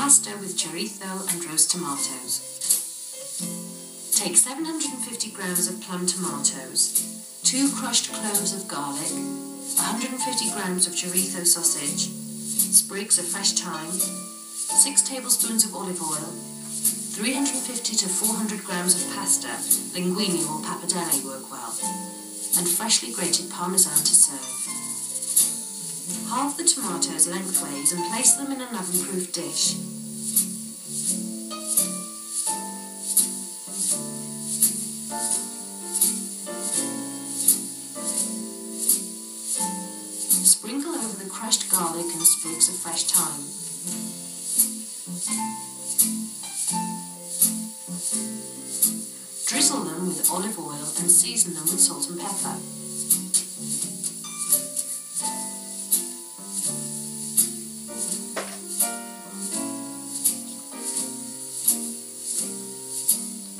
Pasta with chorizo and roast tomatoes. Take 750 grams of plum tomatoes, 2 crushed cloves of garlic, 150 grams of chorizo sausage, sprigs of fresh thyme, 6 tablespoons of olive oil, 350 to 400 grams of pasta, linguine or pappardelle work well, and freshly grated parmesan to serve. Halve the tomatoes lengthways and place them in an oven-proof dish. Sprinkle over the crushed garlic and sprigs of fresh thyme. Drizzle them with olive oil and season them with salt and pepper.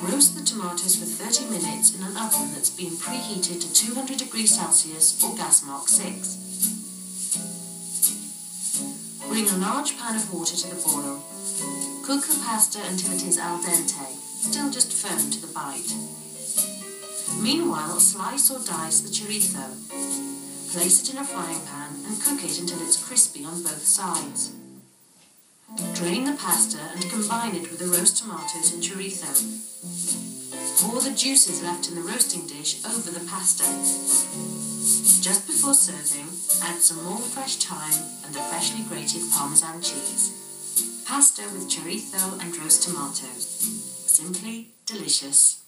Roast the tomatoes for 30 minutes in an oven that's been preheated to 200 degrees Celsius or gas mark 6. Bring a large pan of water to the boil. Cook the pasta until it is al dente, still just firm to the bite. Meanwhile, slice or dice the chorizo. Place it in a frying pan and cook it until it's crispy on both sides. Drain the pasta and combine it with the roast tomatoes and chorizo. Pour the juices left in the roasting dish over the pasta. Just before serving, add some more fresh thyme and the freshly grated Parmesan cheese. Pasta with chorizo and roast tomatoes. Simply delicious.